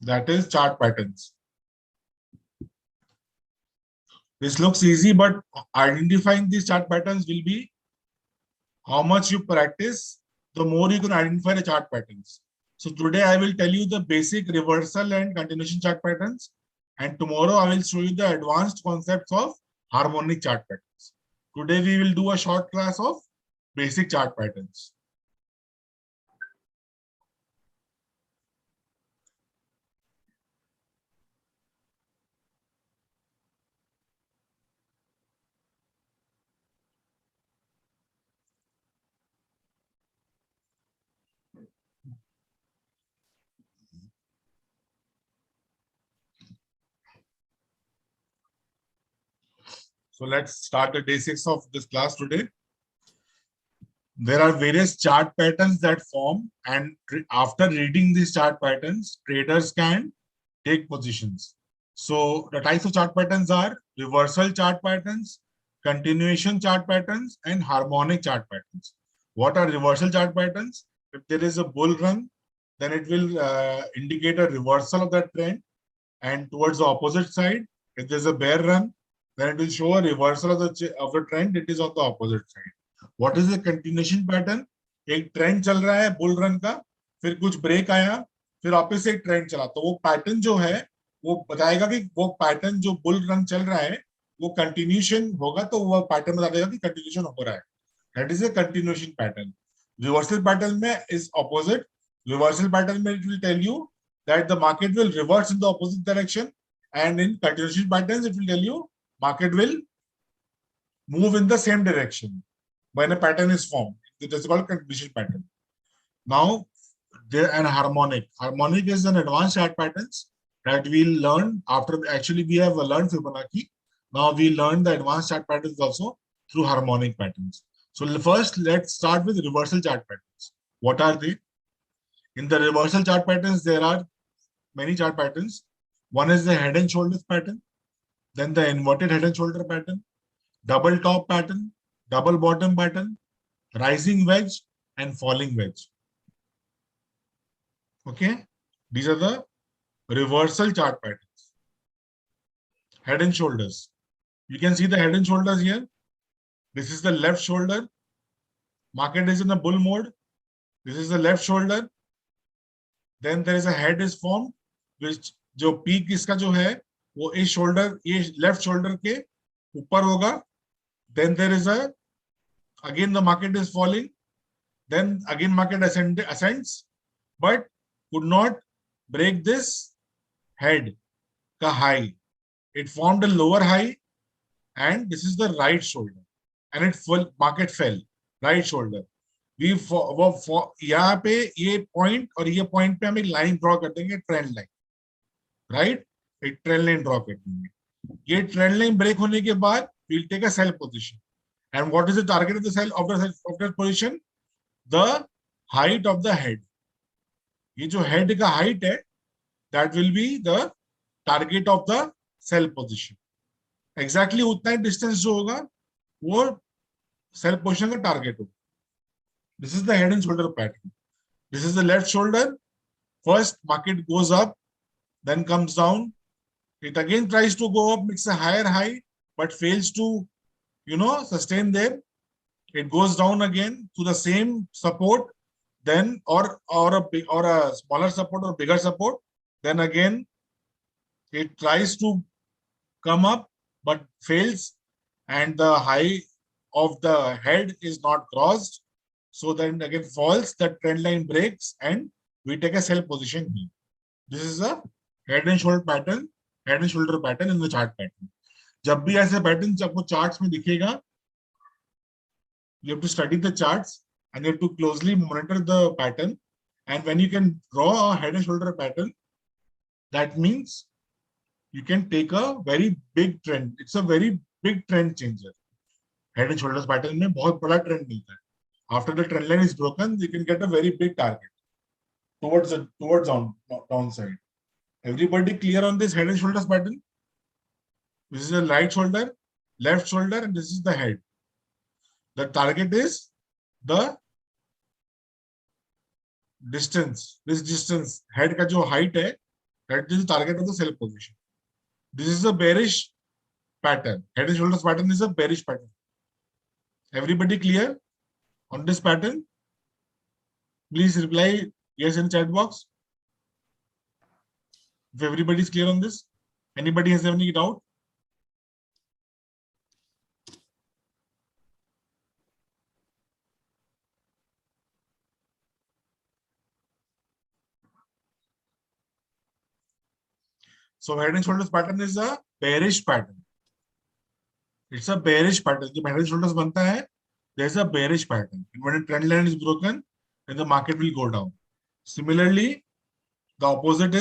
that is chart patterns. This looks easy, but identifying these chart patterns will be how much you practice, the more you can identify the chart patterns. So today I will tell you the basic reversal and continuation chart patterns, and tomorrow I will show you the advanced concepts of harmonic chart patterns. Today we will do a short class of basic chart patterns. So let's start the day 6 of this class today. There are various chart patterns that form, and after reading these chart patterns, traders can take positions. So the types of chart patterns are reversal chart patterns, continuation chart patterns, and harmonic chart patterns. What are reversal chart patterns? If there is a bull run, then it will indicate a reversal of that trend and towards the opposite side. If there's a bear run, then it will show a reversal of the trend. It is on the opposite side. What is the continuation pattern? एक trend चल रहा है bull run का, फिर कुछ break आया, फिर वापस एक ट्रेंड चला, तो वो पैटर्न जो है वो बताएगा कि वो पैटर्न जो बुल रन चल रहा है वो कंटिन्यूशन होगा, तो वो पैटर्न बता देगा कि कंटिन्यूशन हो रहा है. That is a continuation pattern. Reversal pattern में is opposite. Reversal pattern में it will tell you that the market will reverse in the opposite direction, and in continuation patterns it will tell you market will move in the same direction when a pattern is formed. It is called continuation pattern. Now, there and harmonic. Harmonic is an advanced chart patterns that we'll learn after. Actually, we have learned Fibonacci. Now we learn the advanced chart patterns also through harmonic patterns. So first, let's start with reversal chart patterns. What are they? In the reversal chart patterns, there are many chart patterns. One is the head and shoulders pattern, then the inverted head and shoulder pattern, double top pattern, double bottom pattern, rising wedge, and falling wedge. Okay, these are the reversal chart patterns. Head and shoulders. You can see the head and shoulders here. This is the left shoulder. Market is in a bull mode. This is the left shoulder. Then there is a head is formed, which जो peak इसका जो है वो इस shoulder, ये left shoulder के ऊपर होगा. Then there is a, again the market is falling. Then again market ascends, but could not break this head ka high. It formed a lower high, and this is the right shoulder, and it market fell. Right shoulder. यहाँ पे ये point और ये point पे हम एक line draw कर देंगे, ट्रेंड लाइन, राइट. एक ट्रेंड लाइन ड्रॉ कर देंगे. ये ट्रेंड लाइन ब्रेक होने के बाद we'll take a sell position. And what is the target of the sell of that position? The height of the head. ये जो head का height है, that will be the target of the sell position. Exactly उतना distance जो होगा वो sell position का target होगा. This is the head and shoulder pattern. This is the left shoulder. First market goes up, then comes down. It again tries to go up, makes a higher high, but fails to, sustain there. It goes down again to the same support, then or a smaller support or bigger support. Then again, it tries to come up but fails, and the high of the head is not crossed. So then again falls, the trend line breaks, and we take a sell position here. This is a head and shoulder pattern in the chart pattern. जब भी ऐसे pattern आपको charts में दिखेगा, you have to study the charts and you have to closely monitor the pattern. And when you can draw a head and shoulder pattern, that means you can take a very big trend. It's a very big trend changer. Head and shoulders pattern में बहुत बड़ा trend मिलता है. After the trend line is broken, you can get a very big target towards downside. Everybody clear on this head and shoulders pattern? This is the right shoulder, left shoulder, and this is the head. The target is the distance. This distance, head का जो height है, That is the target of the sell position. This is a bearish pattern. Head and shoulders pattern is a bearish pattern. Everybody clear on this pattern? Please reply yes in chat box. If everybody is clear on this, anybody has any doubt? So head and shoulders pattern is a bearish pattern. It's a bearish pattern. जब head and shoulders बनता है, there's a bearish pattern. And when a trend line is broken, then the market will go down. Similarly, the opposite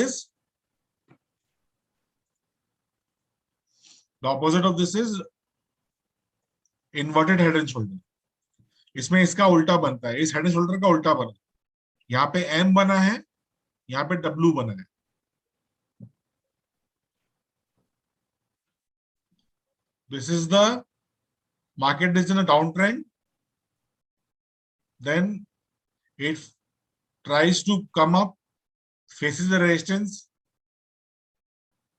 of this is inverted head and shoulder. इसमें इसका उल्टा बनता है, इस head and shoulder का उल्टा बना, यहाँ पे M बना है, यहाँ पे W बना है. This is the market is in a downtrend. Then it tries to come up, faces the resistance.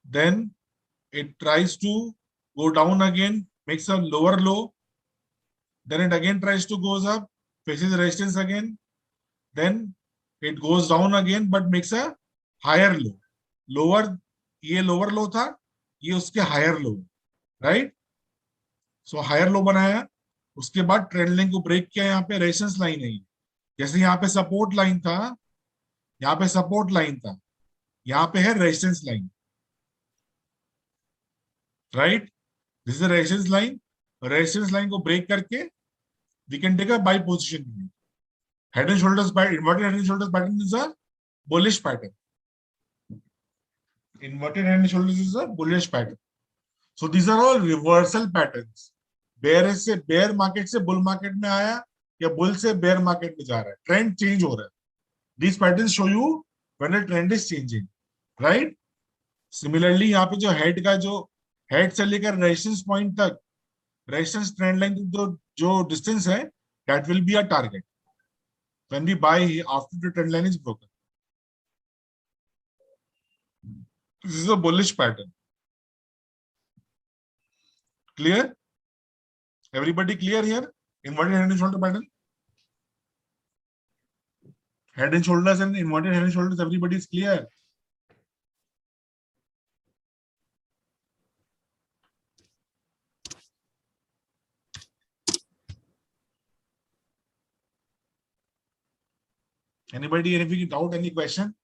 Then it tries to go down again, makes a lower low. Then it again tries to goes up, faces the resistance again. Then it goes down again, but makes a higher low. Lower, ये lower low था, ये उसके higher low, right? So higher low बनाया, उसके बाद trend line को break किया, यहाँ पे रेजिस्टेंस लाइन है, जैसे यहाँ पे सपोर्ट लाइन था, यहाँ पे सपोर्ट लाइन था, यहाँ पे है resistance line, right? This is resistance line. Resistance line को ब्रेक करके we can take a buy position. Head and shoulders pattern, inverted head and shoulders pattern is a bullish pattern. Inverted head and shoulders is a bullish pattern. So these are all reversal patterns. Bear से bear market से bull market में आया या bull से bear market में जा रहा है, ट्रेंड चेंज हो रहा है. These patterns show you when the trend is changing, right? Similarly, यहाँ पे जो हेड का जो हेड से लेकर रेजिस्टेंस पॉइंट तक, रेजिस्टेंस ट्रेंड लाइन जो डिस्टेंस है, that will be a target when we buy after the trend line is broken. This is a bullish pattern. Clear? Everybody clear here? Inverted head and shoulder pattern. Head and shoulders and inverted head and shoulders. Everybody is clear. Anybody, anything doubt, any question?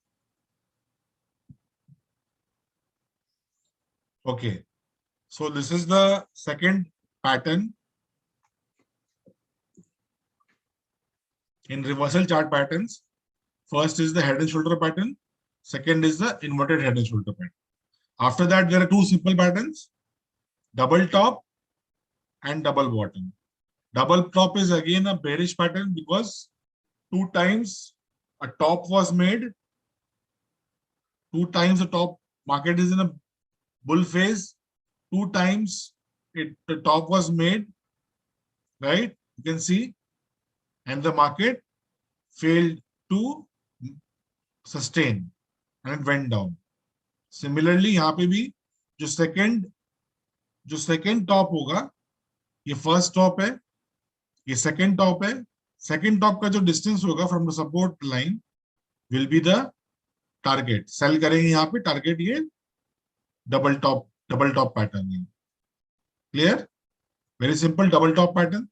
Okay. So this is the second pattern in reversal chart patterns. First is the head and shoulder pattern. Second is the inverted head and shoulder pattern. After that, there are two simple patterns, double top and double bottom. Double top is again a bearish pattern because two times a top was made. Two times the top market is in a bull phase. Two times the top was made, right? You can see, and the market failed to sustain and it went down. Similarly, यहाँ पे भी जो second top होगा, ये first top है, ये second top है. Second top का जो distance होगा from the support line will be the target. Sell करेंगे यहाँ पे, target ये double top pattern है. Clear? Very simple double top pattern.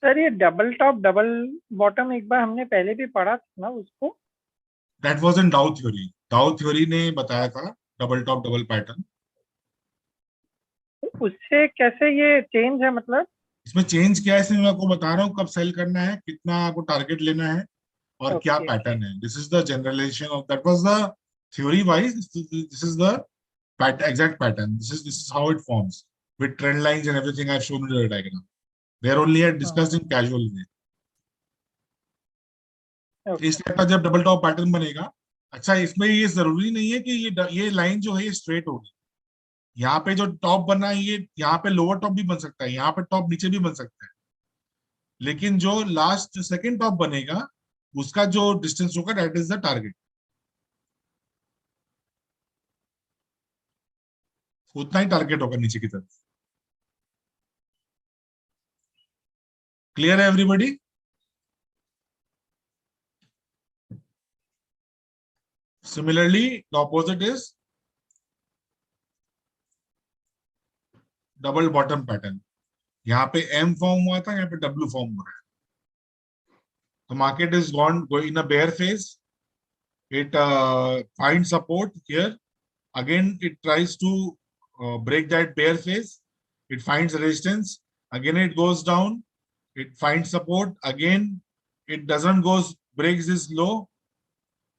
Sir ये डबल टॉप डबल बॉटम एक बार हमने पहले भी पढ़ा था ना उसको. That was in Dow theory. Dow theory ने बताया था डबल टॉप डबल पैटर्न. उससे कैसे ये चेंज है, मतलब इसमें चेंज क्या है, इसमें मैं आपको बता रहा हूँ कब सेल करना है, कितना आपको टारगेट लेना है और क्या पैटर्न है. This is the generalization of that was the theory wise. This is the exact pattern. This is how it forms with trend lines and everything I've shown you the diagram. They are only discussed in casual way. इस type का जब double top pattern बनेगा, अच्छा इसमें ये जरूरी नहीं है कि ये लाइन जो है ये स्ट्रेट होगी. यहाँ पे जो टॉप बना है, ये यहाँ पे लोअर टॉप भी बन सकता है, यहाँ पे टॉप नीचे भी बन सकता है, लेकिन जो लास्ट सेकंड टॉप बनेगा उसका जो डिस्टेंस होगा दैट इज द टारगेट। उतना ही टारगेट होगा नीचे की तरफ। क्लियर है everybody? Similarly the opposite is double bottom pattern. यहाँ पे एम फॉर्म हुआ था, यहाँ पे डब्ल्यू फॉर्म हो रहा है। तो market is gone in a bear phase, it finds support here, again it tries to break that bear phase, it finds resistance, again it goes down, it finds support, again it doesn't goes breaks this low,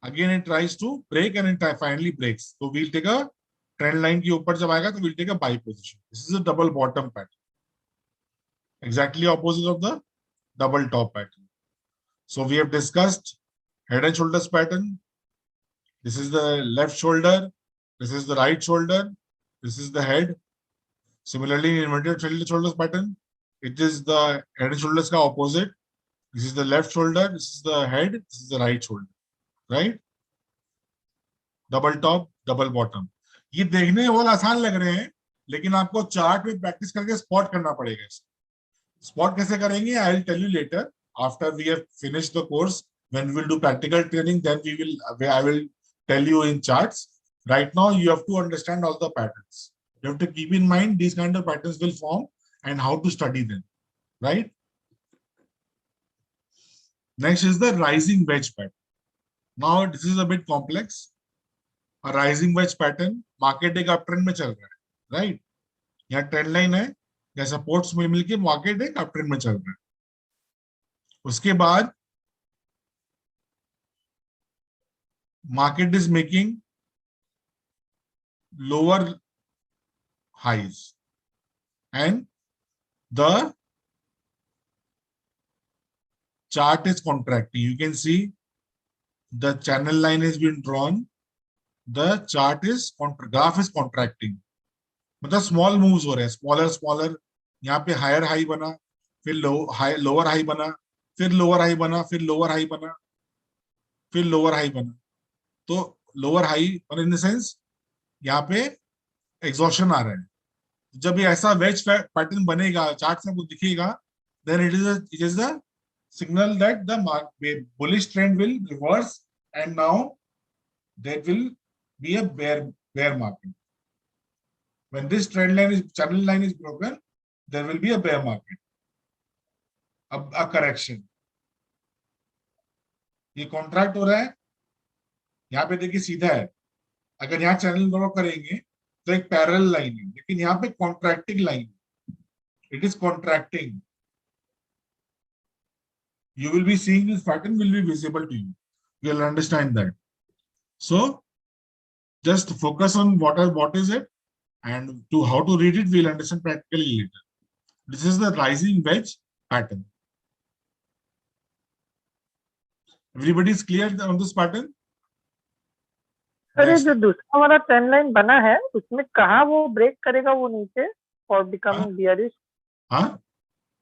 again it tries to break and it finally breaks. So we'll take a trend line के ऊपर जब आएगा तो we'll take a buy position. This is a double bottom pattern, exactly opposite of the double top pattern. So we have discussed head and shoulders pattern. This is the left shoulder, this is the right shoulder, this is the head. Similarly, in inverted shoulders pattern, it is the head and shoulders ka opposite. This is the left shoulder, this is the head, this is the right shoulder, right? Double top, double bottom. ये देखने में बहुत आसान लग रहे हैं, लेकिन आपको चार्ट में प्रैक्टिस करके स्पॉट करना पड़ेगा। स्पॉट कैसे करेंगे? I will tell you later after we have finished the course. When we will do practical training, then I will tell you in charts. Right now, you have to understand all the patterns. You have to keep in mind these kind of patterns will form and how to study them, right? Next is the rising wedge pattern. Now, this is a bit complex. A rising wedge pattern, market एक uptrend में चल रहा है, right? यहाँ trend line है, या supports में मिलके मार्केट एक अपट्रेंड में चल रहा है। उसके बाद market is making lower highs and the chart is contracting. You can see the channel line has been drawn, the chart is graph is contracting, मतलब स्मॉल मूव्स हो रहे हैं, स्मॉलर। यहाँ पे हायर हाई बना, फिर लोअर हाई बना, फिर लोअर हाई बना, फिर लोअर हाई बना, फिर लोअर हाई बना। तो lower high in the sense यहाँ पे एग्जॉशन आ रहा है। जब ये ऐसा वेज पैटर्न बनेगा, चार्ट में वो दिखेगा, then it is the signal that the bullish trend will reverse and now there will be a bear market. When this trend line is channel line is broken, there will be a bear market, a correction. ये contract हो रहा है, यहाँ पे देखिए सीधा है। अगर यहाँ चैनल ड्रॉ करेंगे तो एक पैरेलल लाइन है, लेकिन यहाँ पे कॉन्ट्रैक्टिंग लाइन है, it is contracting. You will be seeing this pattern will be visible to you. You will understand that. So just focus on what is it and to how to read it, we'll understand practically later. This is the rising wedge pattern. Everybody is clear on this pattern? Sir, ये जो दूसरा वाला trend line बना है उसमें कहाँ वो break करेगा वो नीचे और बिकमिंग बियरिश? हाँ,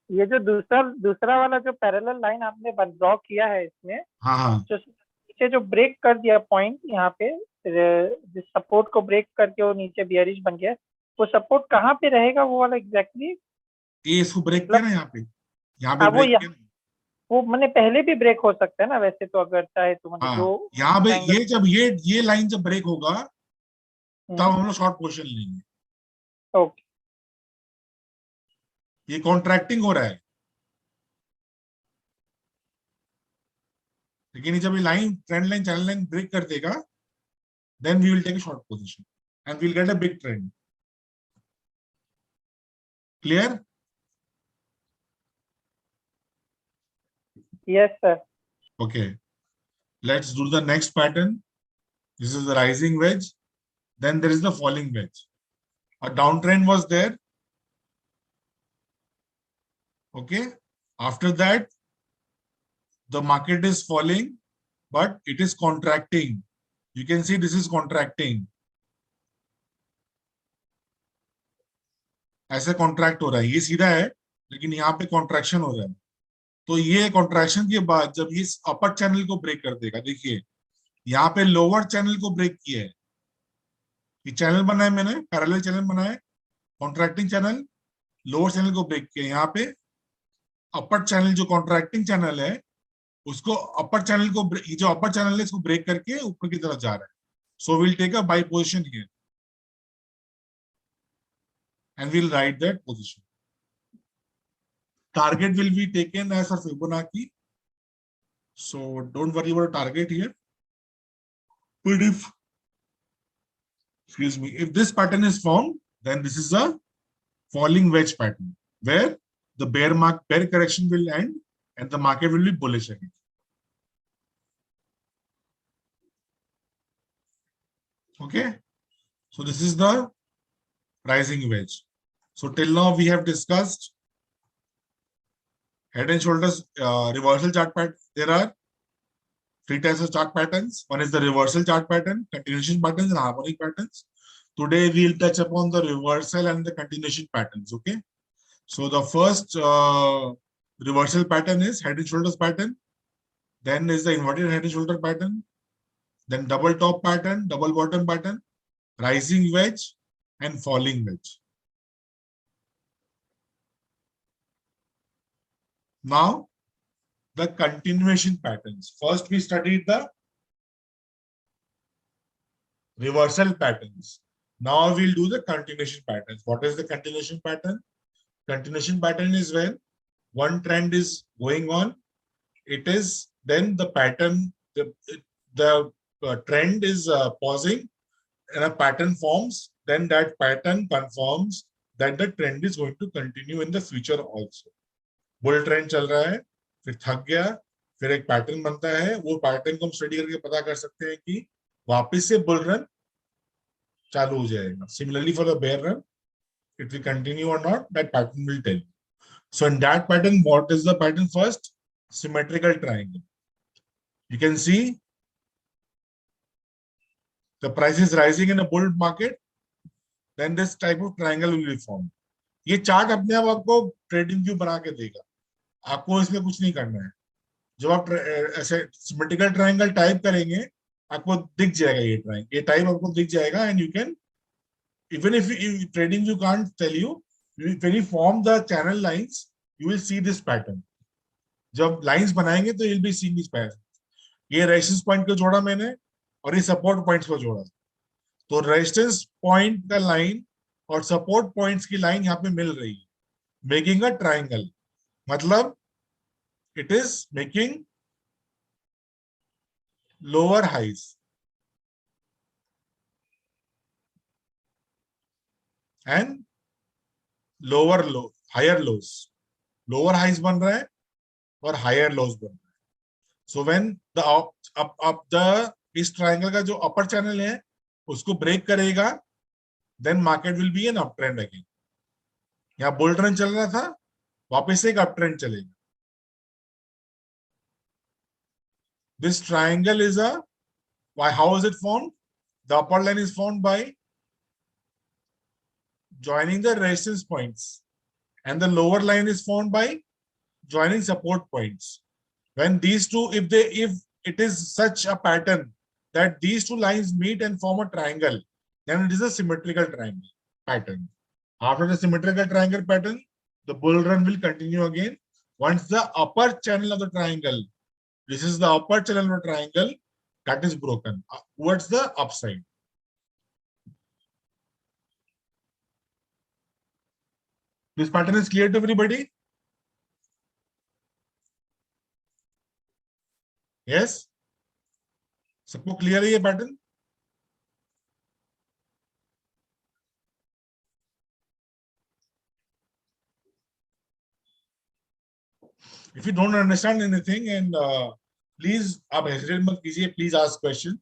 ये जो दूसरा वाला जो पैरेलल लाइन आपने ड्रॉ किया है इसमें, हाँ, जो नीचे जो ब्रेक कर दिया पॉइंट यहाँ पे, जिस सपोर्ट को ब्रेक करके वो नीचे बियरिश बन गया, वो सपोर्ट कहाँ पे रहेगा वो वाला एग्जैक्टली? ये इसको ब्रेक किया ना यहाँ पे हाँ, ब्रेक किया। वो मैंने पहले भी ब्रेक हो सकता है ना वैसे तो, अगर चाहे तो मतलब हाँ, जो यहाँ पे ये जब ये लाइन जब ब्रेक होगा तब हम लोग शॉर्ट पोजीशन लेंगे। ओके, ये कॉन्ट्रैक्टिंग हो रहा है, लेकिन जब ये line trend line channel line break कर देगा, then we will take a short position and we'll get a big trend. Clear? Yes, sir. Okay. Let's do the next pattern. This is the rising wedge. Then there is the falling wedge. A downtrend was there. Okay. After that, the market is falling, but it is contracting. You can see this is contracting. ऐसे contract हो रहा है, ये सीधा है लेकिन यहाँ पे कॉन्ट्रैक्शन हो रहा है। तो ये कॉन्ट्रैक्शन के बाद जब ये अपर चैनल को ब्रेक कर देगा, देखिए यहाँ पे लोअर चैनल को ब्रेक किया है, ये चैनल बना है मैंने, पैरेलल चैनल बना है, कॉन्ट्रैक्टिंग चैनल, लोअर चैनल को ब्रेक किया। यहाँ पे अपर चैनल जो कॉन्ट्रैक्टिंग चैनल है उसको अपर चैनल को ये जो अपर चैनल है इसको ब्रेक करके ऊपर की तरफ जा रहा है। So will take a buy position here and we'll write that position. Target will be taken as a Fibonacci. So don't worry about target here. But if, excuse me, if this pattern is formed, then this is a falling wedge pattern where the bear correction will end and the market will be bullish again. Okay. So this is the rising wedge. So till now we have discussed head and shoulders reversal chart pattern. There are three types of chart patterns. One is the reversal chart pattern, continuation patterns, and harmonic patterns. Today we'll touch upon the reversal and the continuation patterns. Okay. So the first reversal pattern is head and shoulders pattern. Then is the inverted head and shoulder pattern. Then double top pattern, double bottom pattern, rising wedge, and falling wedge. Now the continuation patterns. First we studied the reversal patterns. Now we'll do the continuation patterns. What is the continuation pattern? Continuation pattern is when one trend is going on, it is then the pattern, the trend is pausing and a pattern forms, then that pattern confirms that the trend is going to continue in the future also. Bull trend चल रहा है, फिर थक गया, फिर एक pattern बनता है, वो पैटर्न को हम स्टडी करके पता कर सकते हैं कि वापस से बुल रन चालू हो जाएगा. Similarly for the bear run, it will continue or not, that pattern will tell you. So in that pattern, what is the pattern first? Symmetrical triangle. You can see the price is rising in a bull market, then this type of triangle will be formed. ये chart अपने आप आपको trading view बना के देगा, आपको इसमें कुछ नहीं करना है. जब आप ऐसे सिमेट्रिकल ट्रायंगल टाइप करेंगे आपको दिख जाएगा ये टाइप आपको दिख जाएगा. And you can even if trading you can't tell you, when you form the channel lines you will see this pattern. जब लाइंस बनाएंगे तो you'll be seeing this pattern. ये रेजिस्टेंस पॉइंट को जोड़ा मैंने और ये सपोर्ट पॉइंट्स को जोड़ा, तो रेजिस्टेंस पॉइंट का लाइन और सपोर्ट पॉइंट्स की लाइन यहाँ पे मिल रही है, मेकिंग अ ट्रायंगल. मतलब it is making lower highs and lower low, higher lows. Lower highs बन रहा है और higher lows बन रहा है. So when the इस ट्रायंगल का जो अपर चैनल है उसको ब्रेक करेगा, then market will be an uptrend again. यहाँ बुल ट्रेंड चल रहा था, वापस से एक अपट्रेंड चलेगा. This triangle is a, why, how is it formed? The upper line is formed by joining the resistance points and the lower line is formed by joining support points. When these two, if it is such a pattern that these two lines meet and form a triangle, then it is a symmetrical triangle pattern. After the symmetrical triangle pattern, the bull run will continue again. Once the upper channel of the triangle, this is the upper channel of the triangle, that is broken towards the upside. This pattern is clear to everybody? Yes? सबको clear है ये pattern? If you don't understand anything, and please आप hesitate मत कीजिए, please ask question,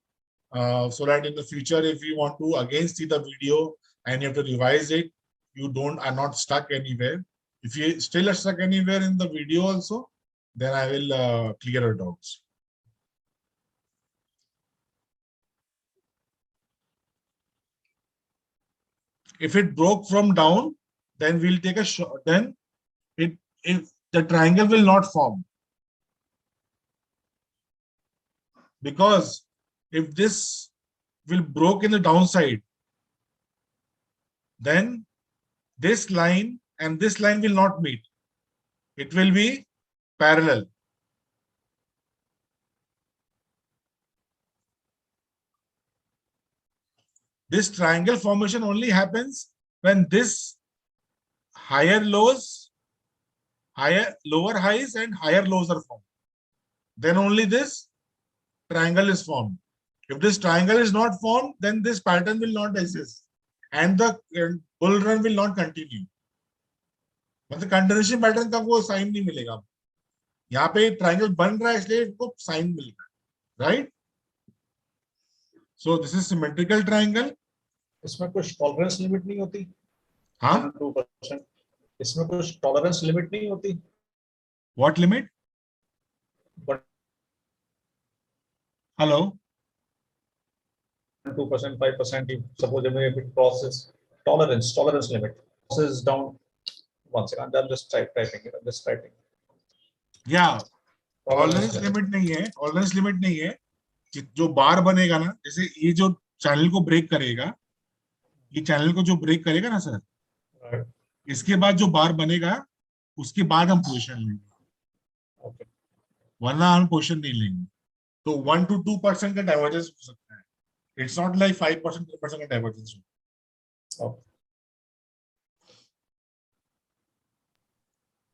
so that in the future if you want to again see the video and you have to revise it, you are not stuck anywhere. If you still are stuck anywhere in the video also, then I will clear your doubts. If it broke from down, then we'll take a shot. Then if the triangle will not form, because if this will broke in the downside, then this line and this line will not meet. It will be parallel. This triangle formation only happens when this lower highs and higher lows are formed. Then only this triangle is formed. If this triangle is not formed, then this pattern will not exist and the bull run will not continue. मतलब continuation pattern का वो sign नहीं मिलेगा. यहाँ पे triangle बन रहा है इसलिए इसको साइन मिल रहा है, right? So this is symmetrical triangle. इसमें कुछ टॉलरेंस लिमिट नहीं होती? हाँ, 2%. इसमें कुछ टॉलरेंस लिमिट नहीं होती? What limit? Hello, 2%, 5%. Suppose if it crosses tolerance limit crosses down. One second, I'm just typing it. I'm just typing. Yeah, tolerance limit नहीं है. टॉलरेंस लिमिट नहीं है. जो बार बनेगा ना, जैसे ये जो चैनल को ब्रेक करेगा, ये चैनल को जो ब्रेक करेगा ना सर, Right. इसके बाद जो बार बनेगा उसके बाद हम पोजीशन लेंगे. Okay. वरना हम पोजीशन नहीं लेंगे. तो 1 to 2% का डाइवर्जेंस हो सकता है. इट्स नॉट लाइक 5% 10% का डाइवर्जेंस हो. Okay.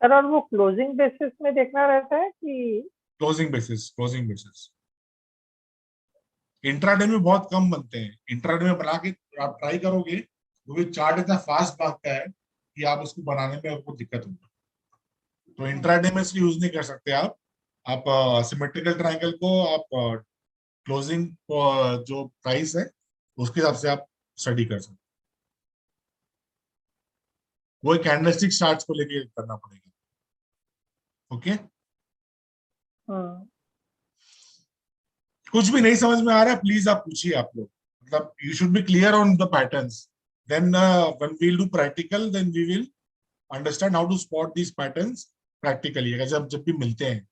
सर और वो क्लोजिंग बेसिस में देखना रहता है कि क्लोजिंग बेसिस. इंट्राडे में बहुत कम बनते हैं. इंट्राडे में बना के आप ट्राई करोगे, क्योंकि चार्ट इतना फास्ट भागता है कि आप उसको बनाने में आपको दिक्कत होगी. तो इंट्राडे में इसको यूज नहीं कर सकते आप. सिमेट्रिकल ट्रायंगल को आप क्लोजिंग जो प्राइस है उसके हिसाब से आप स्टडी कर सकते. वो कैंडलस्टिक चार्ट्स को लेके करना पड़ेगा. ओके, कुछ भी नहीं समझ में आ रहा है प्लीज आप पूछिए. आप लोग मतलब you should be clear on the patterns. Then when we will do practical, then we will understand how to spot these patterns practically. जब भी मिलते हैं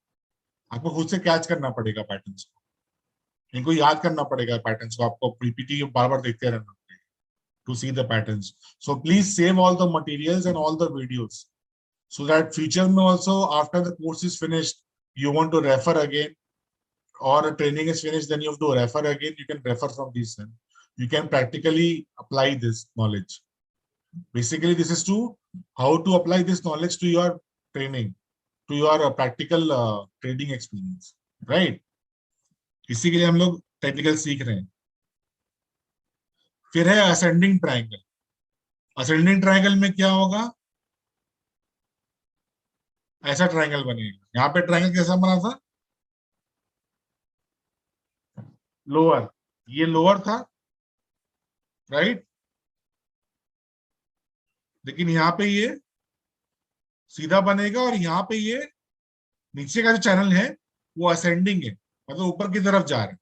आपको खुद से कैच करना पड़ेगा पैटर्न्स को. इनको याद करना पड़ेगा पैटर्न्स को. आपको पीपीटी बार बार देखते रहना पड़ेगा to see the patterns. So please save all the materials and all the videos, so that future में also after the course is finished you want to refer again, or training is finished, then you have to refer again. You can refer from these and you can practically apply this knowledge. Basically this is to how to apply this knowledge to your training, to your practical trading experience, right? इसी के लिए हम लोग technical सीख रहे हैं. फिर है असेंडिंग ट्रायंगल. असेंडिंग ट्रायंगल में क्या होगा? ऐसा ट्रायंगल बनेगा. यहाँ पे ट्रायंगल कैसा बना था? लोअर, ये लोअर था, राइट? लेकिन यहाँ पे ये सीधा बनेगा और यहाँ पे ये नीचे का जो चैनल है वो असेंडिंग है, मतलब ऊपर की तरफ जा रहा है.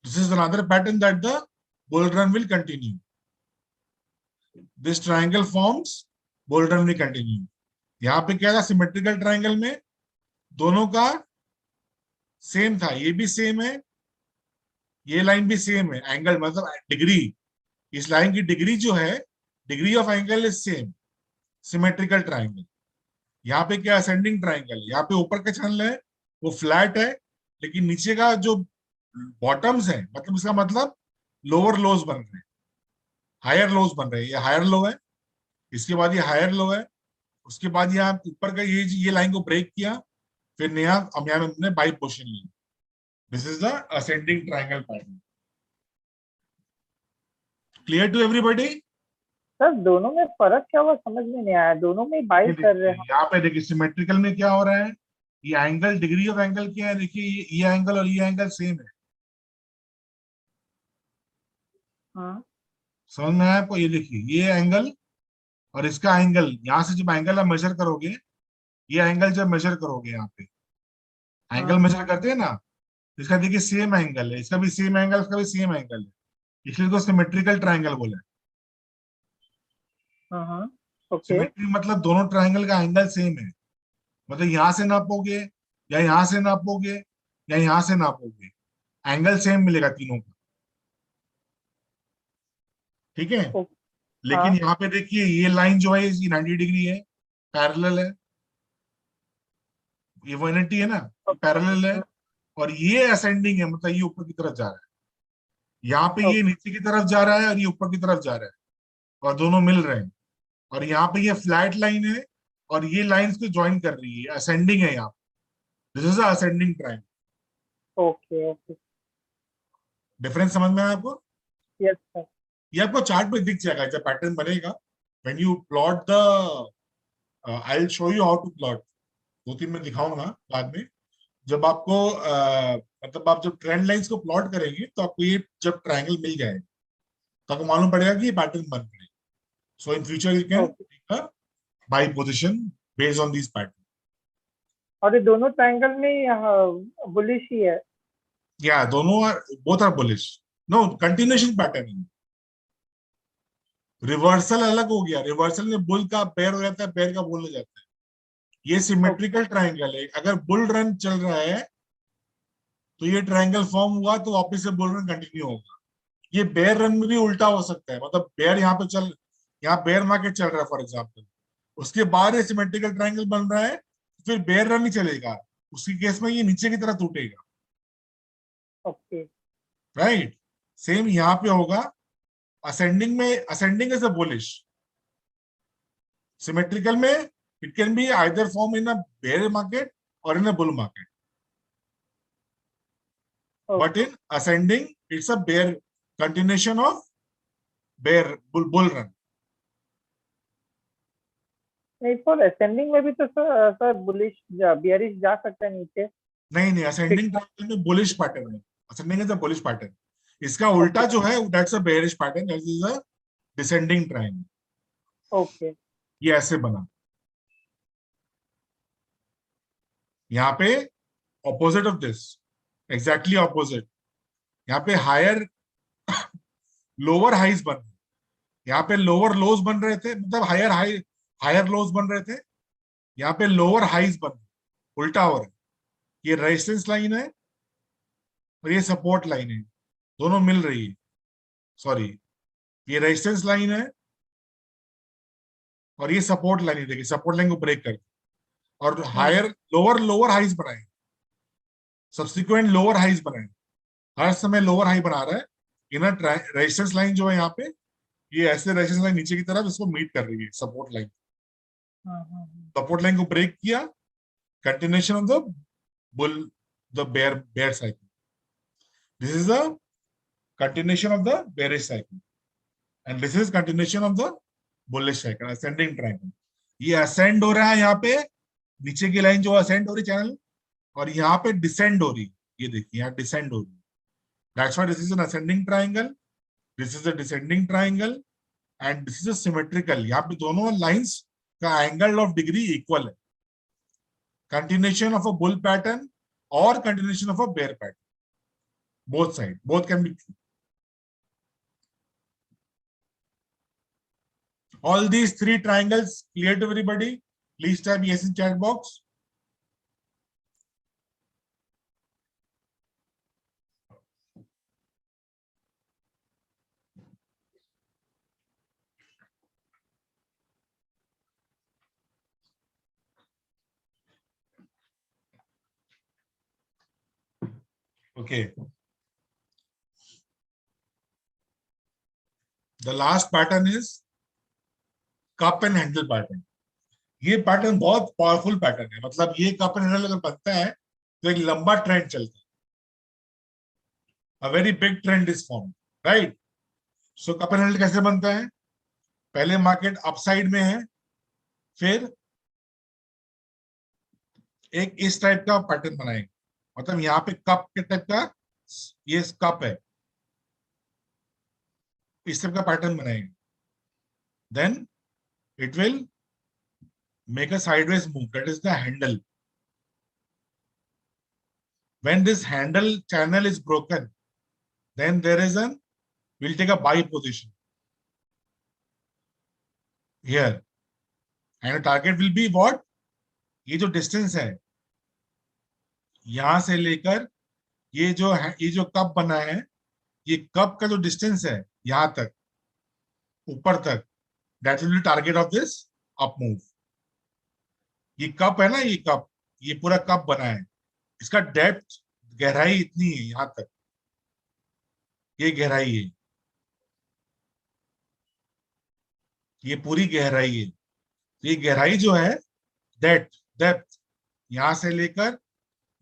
This is another pattern that the bull run will continue. This triangle forms, bull run will continue. यहाँ पे क्या था? सिमेट्रिकल ट्रायंगल में दोनों का सेम था. ये भी सेम है, ये लाइन भी सेम है. एंगल मतलब डिग्री, इस लाइन की डिग्री जो है, degree of angle is same. Symmetrical triangle. यहाँ पे क्या? Ascending triangle. यहाँ पे ऊपर का चैनल है वो फ्लैट है, लेकिन नीचे का जो बॉटम्स है, मतलब इसका मतलब लोअर लोज बन रहे हैं, हायर लोज बन रहे हैं. ये हायर लो है, इसके बाद ये हायर लो है, उसके बाद यहाँ ऊपर का ये लाइन को ब्रेक किया, फिर नया हम यहाँ हमने बाई पोजीशन ली. This is the ascending triangle pattern. Clear to everybody? Sir दोनों में फर्क क्या हुआ समझ में नहीं आया. दोनों में बाई कर रहे हैं. यहाँ पे देखिए सिमेट्रिकल में क्या हो रहा है, ये एंगल, डिग्री ऑफ एंगल क्या है? देखिए ये एंगल और ये एंगल सेम है. समझ में आया आपको? ये देखिए ये एंगल और इसका एंगल, यहाँ से जब एंगल आप मेजर करोगे, ये एंगल जब मेजर करोगे, यहाँ पे एंगल मेजर करते हैं ना, इसका देखिए सेम एंगल है, इसका भी सेम एंगल, इसका भी सेम एंगल है, इसलिए तो सिमेट्रिकल ट्रायंगल बोला है. ओके सिमेट्री मतलब दोनों ट्रायंगल का एंगल सेम है, मतलब यहां से नापोगे या यहां से नापोगे या यहां से नापोगे, एंगल सेम मिलेगा तीनों का, ठीक है। हाँ लेकिन यहाँ पे देखिए ये लाइन जो है ये 90 डिग्री है, पैरेलल है, ये 180 है ना, ये पैरेलल है, और ये असेंडिंग है, मतलब ये ऊपर की तरफ जा रहा है, यहाँ पे ये नीचे की तरफ जा रहा है और ये ऊपर की तरफ जा रहा है, और दोनों मिल रहे हैं, और यहाँ पे ये फ्लैट लाइन है और ये लाइंस को ज्वाइन कर रही है, असेंडिंग है यहाँ पे, this is ascending triangle. Okay okay difference समझ में आया आपको? यस सर ये आपको चार्ट पे दिख जाएगा जब पैटर्न बनेगा, when you plot the, I will show you how to plot, दो तीन में दिखाऊंगा बाद में, जब आपको मतलब आप जब ट्रेंड लाइंस को प्लॉट करेंगे तो आपको ये जब ट्रायंगल मिल जाए तो आपको मालूम पड़ेगा कि ये पैटर्न बन रहे हैं। So in future you can take a buy position based on this pattern. और ये दोनों ट्रायंगल में बुलिश ही है। या दोनों both are bullish, no continuation pattern है। रिवर्सल अलग हो गया, रिवर्सल में बुल का बेयर हो जाता है, बेयर का बुल हो जाता है, ये सिमेट्रिकल ट्रायंगल है। अगर बुल रन चल रहा है तो ये ट्रायंगल फॉर्म हुआ तो वापस से बुल रन कंटिन्यू होगा। ये बेयर रन में भी उल्टा हो सकता है, मतलब बेयर यहाँ पे चल, यहाँ बेयर मार्केट चल रहा है फॉर एग्जाम्पल, उसके बाद ये सिमेट्रिकल ट्रायंगल बन रहा है, फिर बेयर रन नहीं चलेगा, उसकी केस में ये नीचे की तरफ टूटेगा, ओके राइट। सेम यहाँ पे होगा, असेंडिंग में, ascending is a bullish, symmetrical में it can be either form in a bear market और in a bull market, but in ascending it's a bear, continuation of bear bull run. नहीं for ascending में भी तो sir bullish bearish जा सकता है नीचे। नहीं असेंडिंग ट्रायंगल में बुलिश पैटर्न है, ascending is a bullish pattern, इसका उल्टा जो है that's a bearish pattern, that is a descending triangle. Okay ये ऐसे बना, यहाँ पे opposite of this, exactly opposite, यहाँ पे हायर लोअर हाइज बन रहे, यहाँ पे लोअर लोज बन रहे थे, मतलब हायर हाई हायर लोज बन रहे थे, यहाँ पे लोअर हाइज बन रहे, उल्टा हो रहा है, ये रेजिस्टेंस लाइन है और ये सपोर्ट लाइन है, दोनों मिल रही है, सॉरी ये रेजिस्टेंस लाइन है और ये सपोर्ट लाइन है, देखिए सपोर्ट लाइन को ब्रेक कर, और हायर लोअर लोअर हाइज बनाए, सब्सिक्वेंट लोअर हाइज बनाए, हर समय लोअर हाई बना रहा है, इनर रेजिस्टेंस लाइन जो है यहाँ पे, ये ऐसे रेजिस्टेंस लाइन नीचे की तरफ इसको मीट कर रही है, सपोर्ट लाइन, सपोर्ट लाइन को ब्रेक किया, continuation of the bull, the bear cycle, this is the continuation of the bearish cycle and this is continuation of the bullish cycle, ascending triangle। ये ascend हो रहा है यहाँ पे, नीचे की लाइन जो ascend हो रही चैनल, और यहाँ पे descend हो रही, ये देखिए यहाँ descend हो रही, that's why this is an ascending triangle, this is a descending triangle and this is a symmetrical, यहाँ पे दोनों लाइंस का एंगल ऑफ डिग्री इक्वल है, continuation of a bull pattern or continuation of a bear pattern, both side, both can be true। All these three triangles clear to everybody? Please type yes in chat box. Okay. The last pattern is cup and handle pattern। ये pattern बहुत powerful pattern है, मतलब ये cup and handle अगर बनता है तो एक लंबा ट्रेंड चलता है, a very big trend is formed, right? So cup and handle कैसे बनता है, पहले मार्केट अपसाइड में है, फिर एक इस टाइप का पैटर्न बनाएंगे, मतलब यहाँ पे कप के टाइप का, ये कप है, इस टाइप का पैटर्न बनाएंगे, then it will make a sideways move, that is the handle। When this handle channel is broken, then there is an, we'll take a buy position, here, and the target will be what? ये जो distance है यहां से लेकर ये जो cup बना है, ये कप का जो डिस्टेंस है यहां तक, ऊपर तक, that will be target of this up move. ये कप है ना, ये पूरा कप बना है, इसका डेप्थ, गहराई इतनी है यहां तक, ये गहराई है, ये पूरी गहराई है. ये गहराई जो है, डेप्थ यहां से लेकर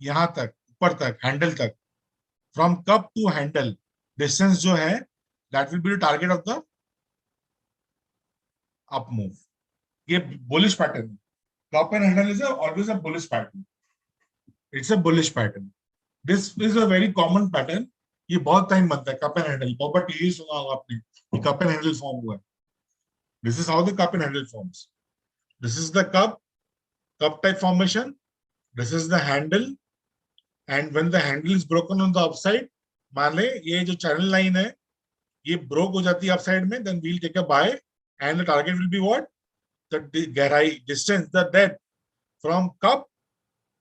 यहां तक, ऊपर तक, हैंडल तक, from cup to handle distance जो है, that will be the target of the up move. ये बुलिश पैटर्न है. Cup and handle is always a bullish pattern. It's a bullish pattern. This is a very common pattern. ये बहुत time बनता है cup and handle. बहुत TV सुना होगा आपने, कप एंड हैंडल फॉर्म हुआ है. This is how the cup and handle forms. This is the cup type formation. This is the handle, and when the handle is broken on the upside, मान ले ये जो channel line है ये broke हो जाती है upside में, then we'll take a buy, and the target will be what? The गहराई, distance, the depth from cup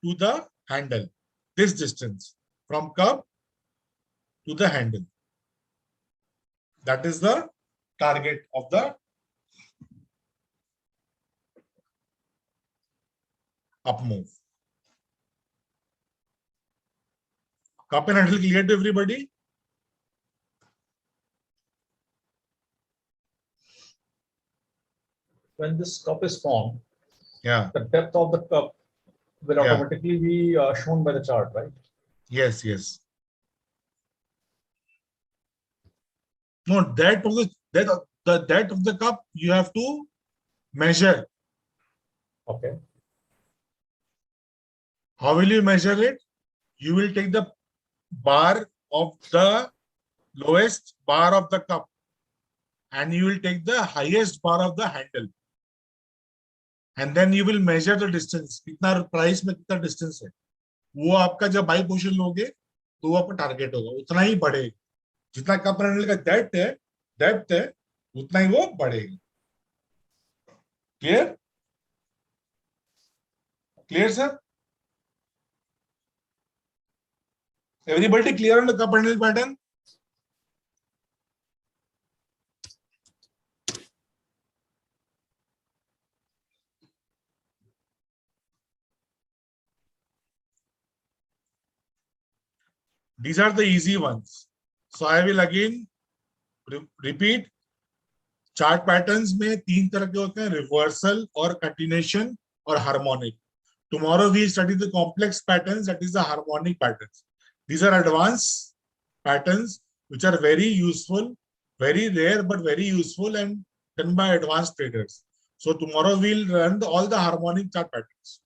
to the handle. This distance from cup to the handle. That is the target of the up move. Cup and handle clear to everybody? When this cup is formed, Yeah. the depth of the cup will Yeah. automatically be shown by the chart, right? Yes, yes. No, that of the cup you have to measure. Okay. How will you measure it? You will take the bar of the lowest bar of the cup, and you will take the highest bar of the handle, and then you will measure the distance. कितना price में कितना distance है, वो आपका जब by position लोगे तो वो आपका टारगेट होगा, उतना ही बढ़ेगा. जितना कप हैंडल का डेप्थ है उतना ही वो बढ़ेगा. Clear? Clear sir? Everybody clear on the cup handle pattern? These are the easy ones. So I will again repeat. Chart patterns में तीन तरह के होते हैं, रिवर्सल और कंटिन्यूएशन और harmonic. Tomorrow we study the complex patterns, that is the harmonic patterns. These are advanced patterns which are very useful, very rare but very useful, and done by advanced traders. So tomorrow we'll run all the harmonic chart patterns.